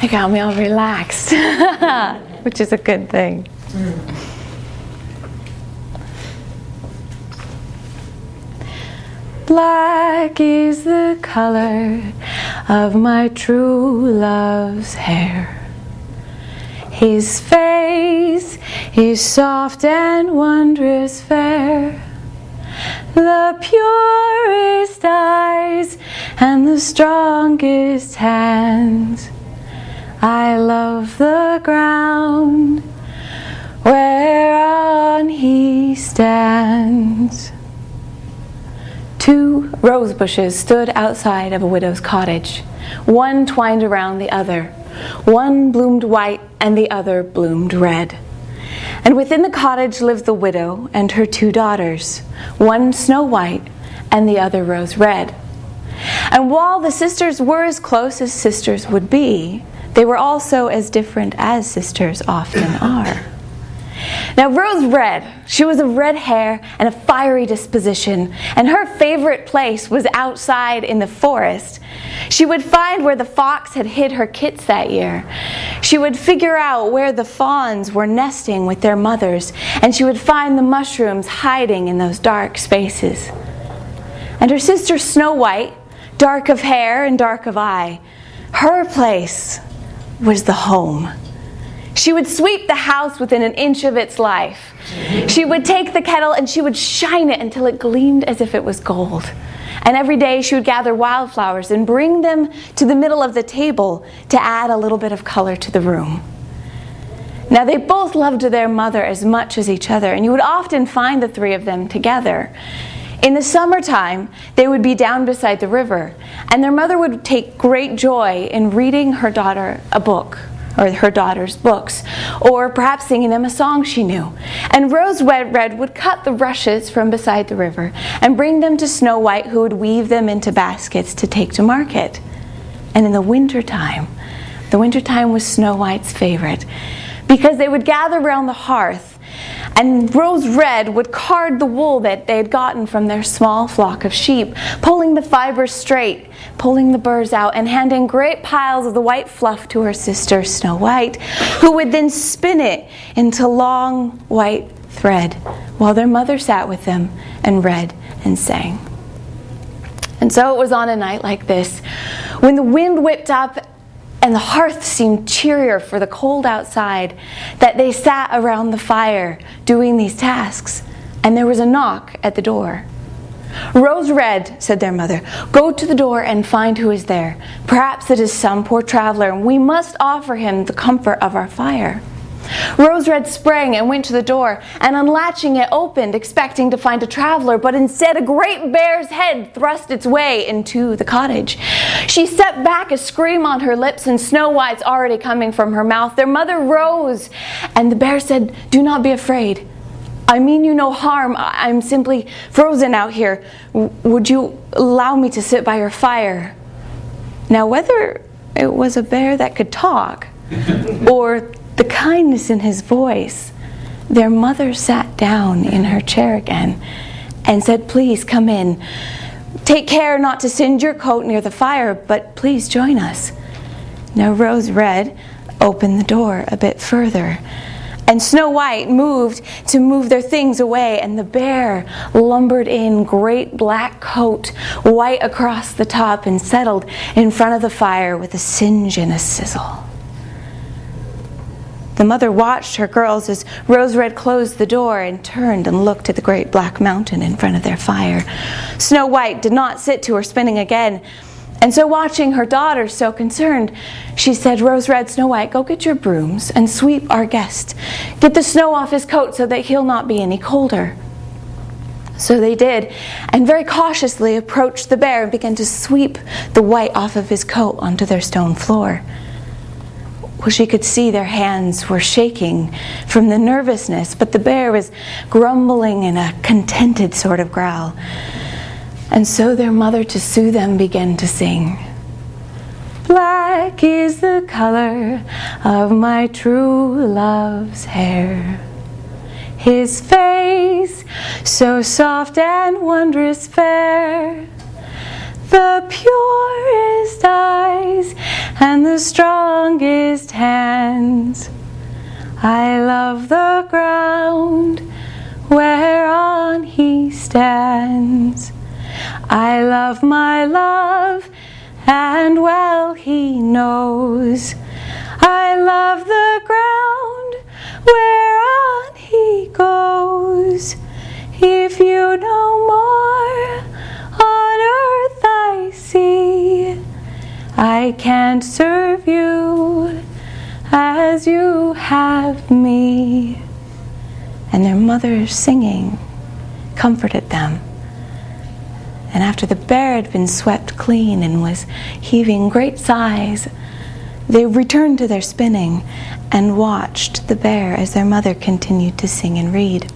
It got me all relaxed, which is a good thing. Black is the color of my true love's hair. His face is soft and wondrous fair. The purest eyes and the strongest hands. I love the ground whereon he stands. 2 rose bushes stood outside of a widow's cottage. One twined around the other. One bloomed white and the other bloomed red. And within the cottage lived the widow and her 2 daughters, one snow white and the other rose red. And while the sisters were as close as sisters would be, they were also as different as sisters often are. Now Rose Red, she was of red hair and a fiery disposition, and her favorite place was outside in the forest. She would find where the fox had hid her kits that year. She would figure out where the fawns were nesting with their mothers, and she would find the mushrooms hiding in those dark spaces. And her sister Snow White, dark of hair and dark of eye, her place was the home. She would sweep the house within an inch of its life. She would take the kettle and she would shine it until it gleamed as if it was gold. And every day she would gather wildflowers and bring them to the middle of the table to add a little bit of color to the room. Now they both loved their mother as much as each other, and you would often find the 3 of them together. In the summertime, they would be down beside the river, and their mother would take great joy in reading her daughter a book, or her daughter's books, or perhaps singing them a song she knew. And Rose Red would cut the rushes from beside the river and bring them to Snow White, who would weave them into baskets to take to market. And in the wintertime was Snow White's favorite, because they would gather around the hearth, and Rose Red would card the wool that they had gotten from their small flock of sheep, pulling the fibers straight, pulling the burrs out, and handing great piles of the white fluff to her sister Snow White, who would then spin it into long white thread, while their mother sat with them and read and sang. And so it was on a night like this, when the wind whipped up and the hearth seemed cheerier for the cold outside, that they sat around the fire doing these tasks, and there was a knock at the door. "Rose Red," said their mother, "go to the door and find who is there. Perhaps it is some poor traveler, and we must offer him the comfort of our fire." Rose Red sprang and went to the door, and unlatching it opened, expecting to find a traveler, but instead a great bear's head thrust its way into the cottage. She stepped back, a scream on her lips, and Snow White's already coming from her mouth. Their mother rose, and the bear said, "Do not be afraid. I mean you no harm. I'm simply frozen out here. Would you allow me to sit by your fire?" Now, whether it was a bear that could talk, or the kindness in his voice, their mother sat down in her chair again and said, "Please come in. Take care not to singe your coat near the fire, but please join us." Now Rose Red opened the door a bit further, and Snow White moved to move their things away, and the bear lumbered in, great black coat, white across the top, and settled in front of the fire with a singe and a sizzle. The mother watched her girls as Rose Red closed the door and turned and looked at the great black mountain in front of their fire. Snow White did not sit to her spinning again, and so watching her daughters so concerned, she said, "Rose Red, Snow White, go get your brooms and sweep our guest. Get the snow off his coat so that he'll not be any colder." So they did, and very cautiously approached the bear and began to sweep the white off of his coat onto their stone floor. Well, she could see their hands were shaking from the nervousness, but the bear was grumbling in a contented sort of growl. And so their mother, to soothe them, began to sing. "Black is the color of my true love's hair. His face so soft and wondrous fair. The purest eyes and the strongest hands. I love the ground whereon he stands. I love my love, and well he knows. I love the ground whereon he goes. If you no more on earth I see, I can't serve you as you have me. And their mother singing comforted them. And after the bear had been swept clean and was heaving great sighs, they returned to their spinning and watched the bear as their mother continued to sing and read.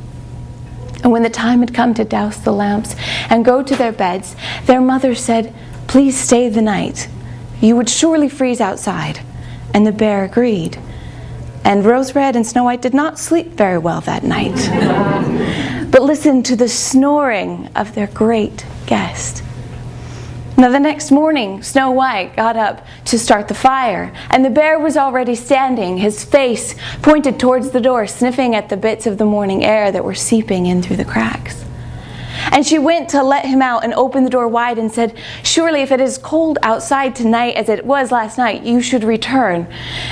And when the time had come to douse the lamps and go to their beds, their mother said, "Please stay the night. You would surely freeze outside." And the bear agreed. And Rose Red and Snow White did not sleep very well that night, but listened to the snoring of their great guest. Now the next morning, Snow White got up to start the fire, and the bear was already standing, his face pointed towards the door, sniffing at the bits of the morning air that were seeping in through the cracks. And she went to let him out and opened the door wide and said, "Surely if it is cold outside tonight as it was last night, you should return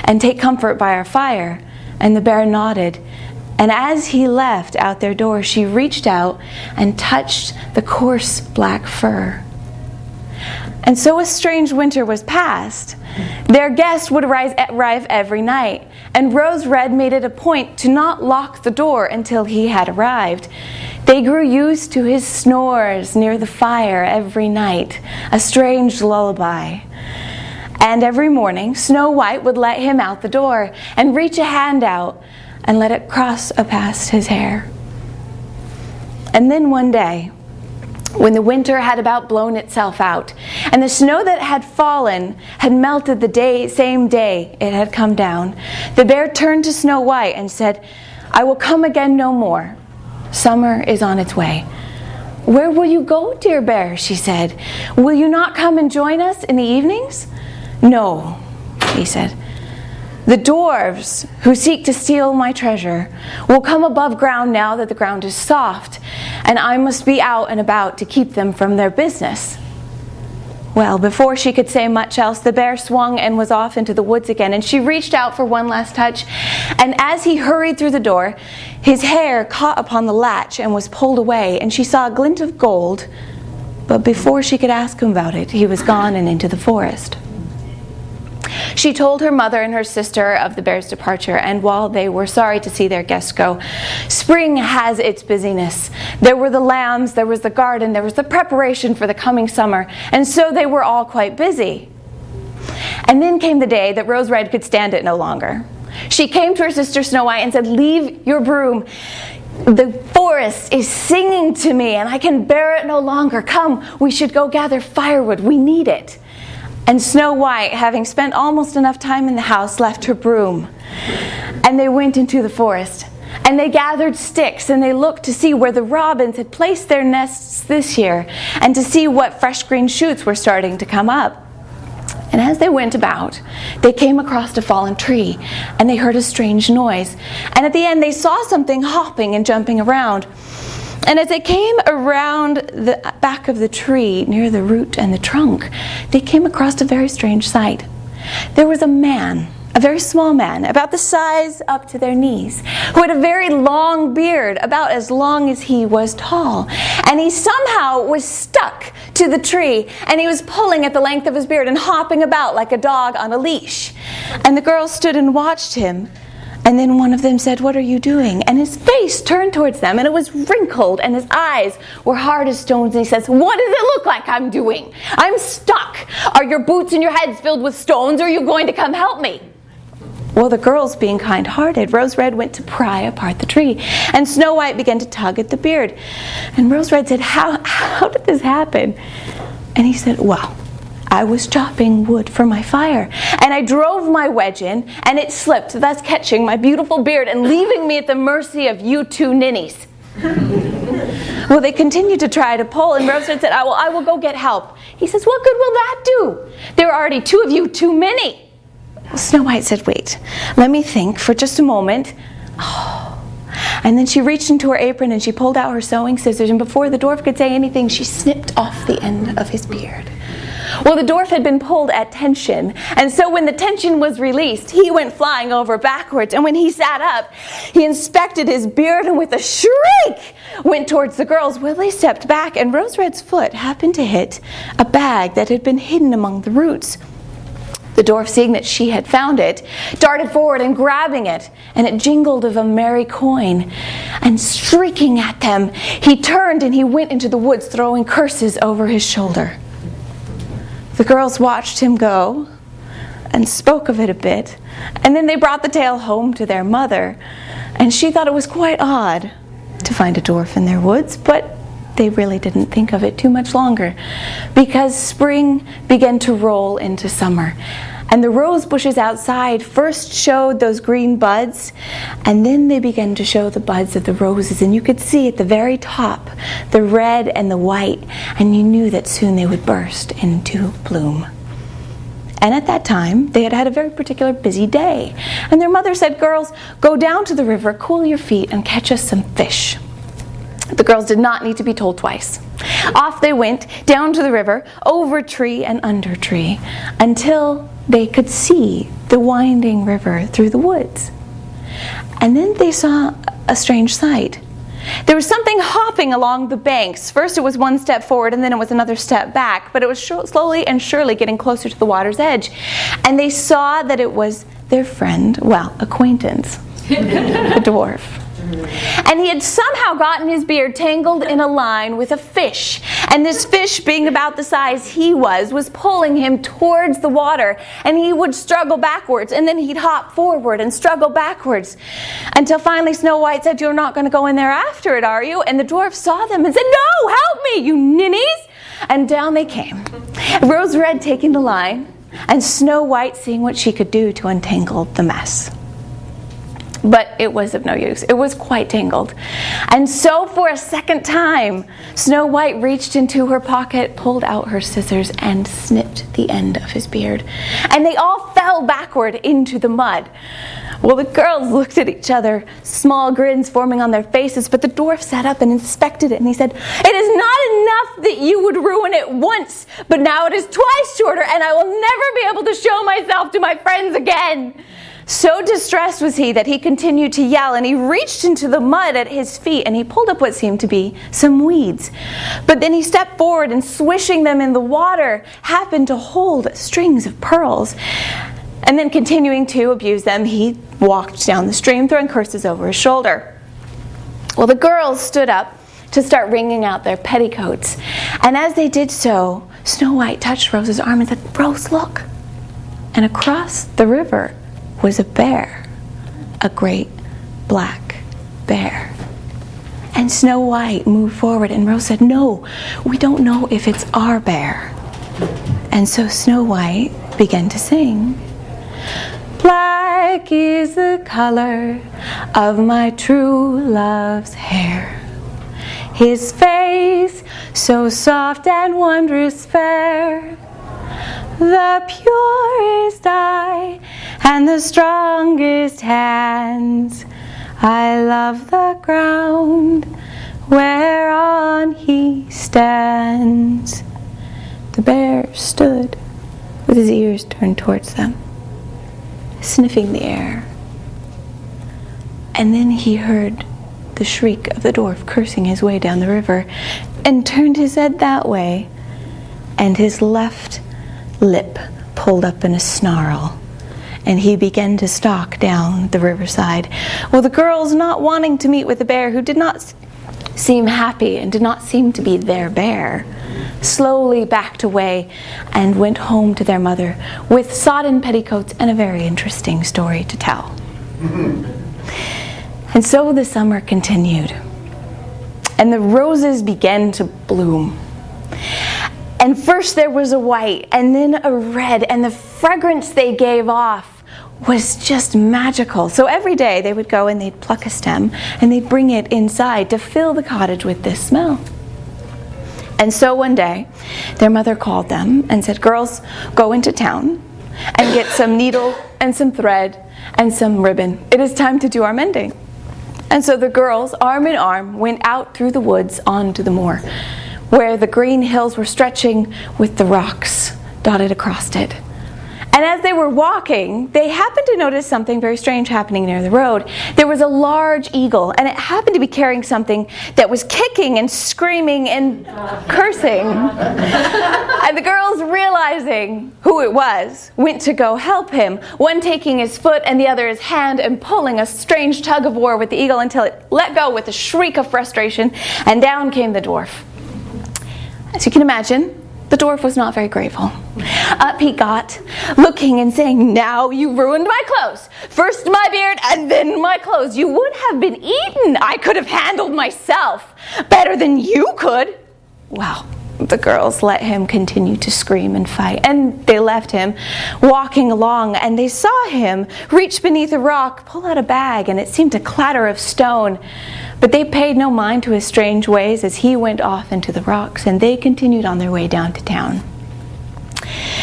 and take comfort by our fire." And the bear nodded. And as he left out their door, she reached out and touched the coarse black fur. And so a strange winter was passed. Their guest would arrive every night, and Rose Red made it a point to not lock the door until he had arrived. They grew used to his snores near the fire every night, a strange lullaby. And every morning, Snow White would let him out the door and reach a hand out and let it cross past his hair. And then one day, when the winter had about blown itself out, and the snow that had fallen had melted the same day it had come down, the bear turned to Snow White and said, "I will come again no more. Summer is on its way." "Where will you go, dear bear?" she said. "Will you not come and join us in the evenings?" "No," he said. "The dwarves who seek to steal my treasure will come above ground now that the ground is soft, and I must be out and about to keep them from their business." Well, before she could say much else, the bear swung and was off into the woods again, and she reached out for one last touch, and as he hurried through the door, his hair caught upon the latch and was pulled away, and she saw a glint of gold, but before she could ask him about it, he was gone and into the forest. She told her mother and her sister of the bear's departure, and while they were sorry to see their guest go, spring has its busyness. There were the lambs, there was the garden, there was the preparation for the coming summer, and so they were all quite busy. And then came the day that Rose Red could stand it no longer. She came to her sister Snow White and said, "Leave your broom. The forest is singing to me, and I can bear it no longer. Come, we should go gather firewood. We need it." And Snow White, having spent almost enough time in the house, left her broom. And they went into the forest. And they gathered sticks, and they looked to see where the robins had placed their nests this year, and to see what fresh green shoots were starting to come up. And as they went about, they came across a fallen tree, and they heard a strange noise. And at the end, they saw something hopping and jumping around. And as they came around the back of the tree, near the root and the trunk, they came across a very strange sight. There was a man, a very small man, about the size up to their knees, who had a very long beard, about as long as he was tall. And he somehow was stuck to the tree, and he was pulling at the length of his beard and hopping about like a dog on a leash. And the girls stood and watched him. And then one of them said, "What are you doing?" And his face turned towards them, and it was wrinkled, and his eyes were hard as stones. And he says, "What does it look like I'm doing? I'm stuck. Are your boots and your heads filled with stones, or are you going to come help me?" Well, the girls, being kind-hearted, Rose Red went to pry apart the tree, and Snow White began to tug at the beard. And Rose Red said, How did this happen?" And he said, "Well, I was chopping wood for my fire, and I drove my wedge in, and it slipped, thus catching my beautiful beard and leaving me at the mercy of you two ninnies." Well, they continued to try to pull, and Rose Red said, I will go get help. He says, what good will that do? There are already 2 of you too many. Well, Snow White said, wait, let me think for just a moment. Oh. And then she reached into her apron and she pulled out her sewing scissors, and before the dwarf could say anything, she snipped off the end of his beard. Well, the dwarf had been pulled at tension, and so when the tension was released, he went flying over backwards, and when he sat up, he inspected his beard and with a shriek went towards the girls. Well, they stepped back, and Rose Red's foot happened to hit a bag that had been hidden among the roots. The dwarf, seeing that she had found it, darted forward and grabbing it, and it jingled of a merry coin. And shrieking at them, he turned and he went into the woods, throwing curses over his shoulder. The girls watched him go and spoke of it a bit, and then they brought the tale home to their mother, and she thought it was quite odd to find a dwarf in their woods, but they really didn't think of it too much longer, because spring began to roll into summer, and the rose bushes outside first showed those green buds, and then they began to show the buds of the roses, and you could see at the very top the red and the white, and you knew that soon they would burst into bloom. And at that time, they had had a very particular busy day, and their mother said, girls, go down to the river, cool your feet, and catch us some fish. The girls did not need to be told twice. Off they went, down to the river, over tree and under tree, until they could see the winding river through the woods. And then they saw a strange sight. There was something hopping along the banks. First it was one step forward, and then it was another step back, but it was slowly and surely getting closer to the water's edge. And they saw that it was their friend, well, acquaintance, the dwarf. And he had somehow gotten his beard tangled in a line with a fish. And this fish, being about the size he was pulling him towards the water. And he would struggle backwards, and then he'd hop forward and struggle backwards. Until finally Snow White said, you're not going to go in there after it, are you? And the dwarf saw them and said, no, help me, you ninnies! And down they came. Rose Red taking the line, and Snow White seeing what she could do to untangle the mess. But it was of no use. It was quite tangled. And so for a second time, Snow White reached into her pocket, pulled out her scissors, and snipped the end of his beard. And they all fell backward into the mud. Well, the girls looked at each other, small grins forming on their faces, but the dwarf sat up and inspected it, and he said, it is not enough that you would ruin it once, but now it is twice shorter, and I will never be able to show myself to my friends again. So distressed was he that he continued to yell, and he reached into the mud at his feet, and he pulled up what seemed to be some weeds. But then he stepped forward, and swishing them in the water, happened to hold strings of pearls. And then continuing to abuse them, he walked down the stream, throwing curses over his shoulder. Well, the girls stood up to start wringing out their petticoats. And as they did so, Snow White touched Rose's arm and said, Rose, look. And across the river was a bear, a great black bear. And Snow White moved forward, and Rose said, no, we don't know if it's our bear. And so Snow White began to sing. Black is the color of my true love's hair. His face so soft and wondrous fair. The purest eye and the strongest hands. I love the ground whereon he stands. The bear stood with his ears turned towards them, sniffing the air. And then he heard the shriek of the dwarf cursing his way down the river, and turned his head that way, and his left lip pulled up in a snarl, and he began to stalk down the riverside. Well, the girls, not wanting to meet with the bear, who did not seem happy and did not seem to be their bear, slowly backed away and went home to their mother with sodden petticoats and a very interesting story to tell. And so the summer continued, and the roses began to bloom. And first there was a white, and then a red, and the fragrance they gave off was just magical. So every day they would go and they'd pluck a stem and they'd bring it inside to fill the cottage with this smell. And so one day, their mother called them and said, "Girls, go into town and get some needle and some thread and some ribbon. It is time to do our mending." And so the girls, arm in arm, went out through the woods onto the moor, where the green hills were stretching with the rocks dotted across it. And as they were walking, they happened to notice something very strange happening near the road. There was a large eagle, and it happened to be carrying something that was kicking and screaming and cursing. And the girls, realizing who it was, went to go help him, one taking his foot and the other his hand, and pulling a strange tug of war with the eagle until it let go with a shriek of frustration, and down came the dwarf. As you can imagine, the dwarf was not very grateful. Up he got, looking and saying, "Now you ruined my clothes. First my beard and then my clothes. You would have been eaten. I could have handled myself better than you could." Well, the girls let him continue to scream and fight, and they left him walking along, and they saw him reach beneath a rock, pull out a bag, and it seemed to clatter of stone. But they paid no mind to his strange ways as he went off into the rocks, and they continued on their way down to town.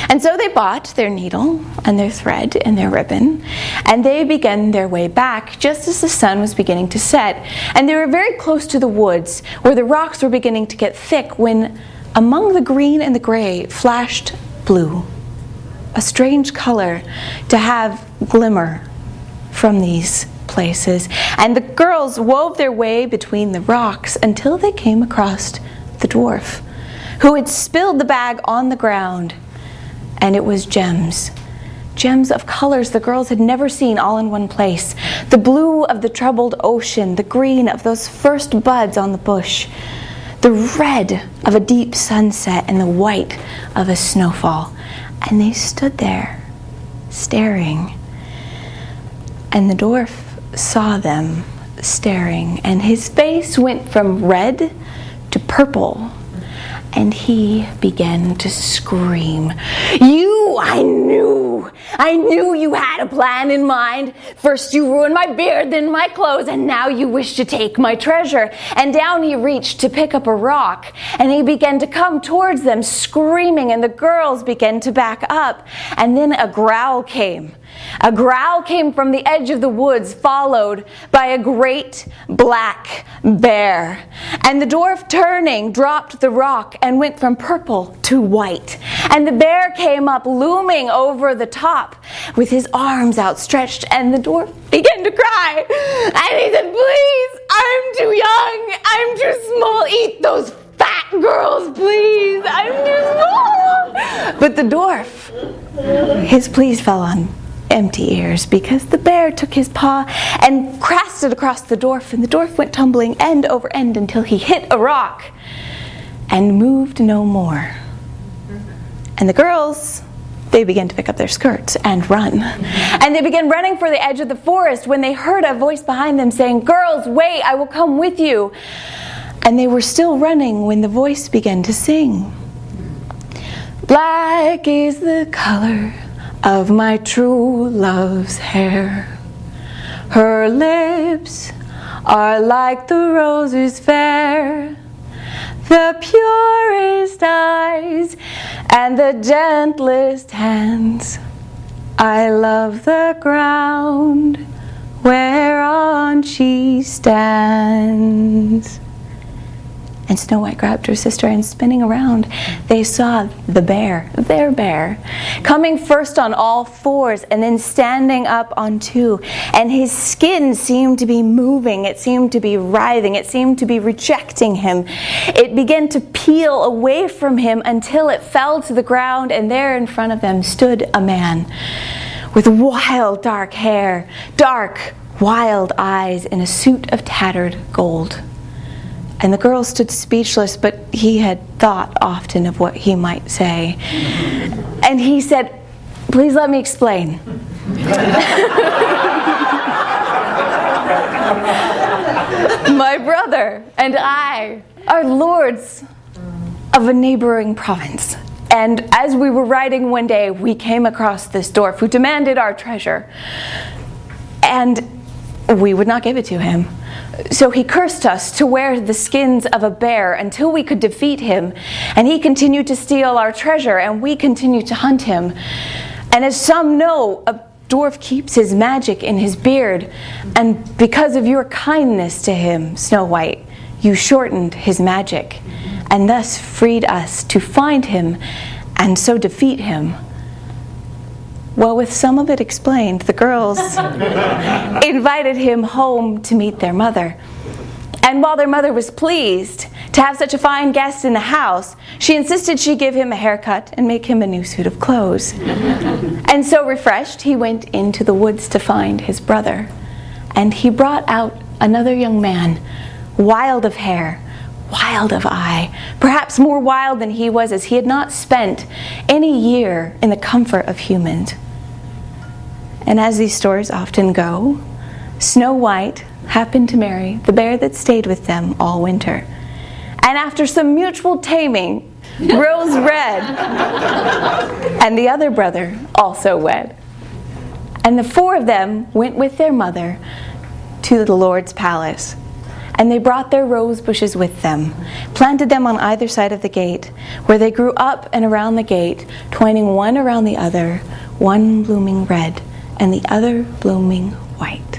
And so they bought their needle and their thread and their ribbon, and they began their way back just as the sun was beginning to set. And they were very close to the woods where the rocks were beginning to get thick when among the green and the gray flashed blue, a strange color to have glimmer from these places. And the girls wove their way between the rocks until they came across the dwarf, who had spilled the bag on the ground. And it was gems. Gems of colors the girls had never seen all in one place. The blue of the troubled ocean, the green of those first buds on the bush, the red of a deep sunset, and the white of a snowfall. And they stood there, staring. And the dwarf saw them staring, and his face went from red to purple, and he began to scream. I knew you had a plan in mind. First you ruined my beard, then my clothes, and now you wish to take my treasure." And down he reached to pick up a rock, and he began to come towards them screaming, and the girls began to back up. And then a growl came. A growl came from the edge of the woods, followed by a great black bear. And the dwarf, turning, dropped the rock and went from purple to white. And the bear came up, looming over the top with his arms outstretched, and the dwarf began to cry. And he said, "Please, I'm too young. I'm too small. Eat those fat girls, please. I'm too small." But the dwarf, his pleas fell on empty ears, because the bear took his paw and crashed it across the dwarf, and the dwarf went tumbling end over end until he hit a rock and moved no more. And the girls, they began to pick up their skirts and run. And they began running for the edge of the forest when they heard a voice behind them saying, "Girls, wait, I will come with you." And they were still running when the voice began to sing. "Black is the color of my true love's hair. Her lips are like the roses fair, the purest eyes and the gentlest hands. I love the ground whereon she stands." And Snow White grabbed her sister, and spinning around, they saw the bear, their bear, coming first on all fours and then standing up on two. And his skin seemed to be moving, it seemed to be writhing, it seemed to be rejecting him. It began to peel away from him until it fell to the ground, and there in front of them stood a man with wild dark hair, dark, wild eyes, in a suit of tattered gold. And the girl stood speechless, but he had thought often of what he might say. And he said, "Please let me explain." "My brother and I are lords of a neighboring province. And as we were riding one day, we came across this dwarf who demanded our treasure. And we would not give it to him. So he cursed us to wear the skins of a bear until we could defeat him. And he continued to steal our treasure, and we continued to hunt him. And as some know, a dwarf keeps his magic in his beard. And because of your kindness to him, Snow White, you shortened his magic, and thus freed us to find him and so defeat him. Well, with some of it explained, the girls invited him home to meet their mother. And while their mother was pleased to have such a fine guest in the house, she insisted she give him a haircut and make him a new suit of clothes. And so refreshed, he went into the woods to find his brother. And he brought out another young man, wild of hair, wild of eye, perhaps more wild than he was, as he had not spent any year in the comfort of humans. And as these stories often go, Snow White happened to marry the bear that stayed with them all winter. And after some mutual taming, rose red, and the other brother also wed. And the four of them went with their mother to the Lord's palace. And they brought their rose bushes with them, planted them on either side of the gate, where they grew up and around the gate, twining one around the other, one blooming red and the other blooming white.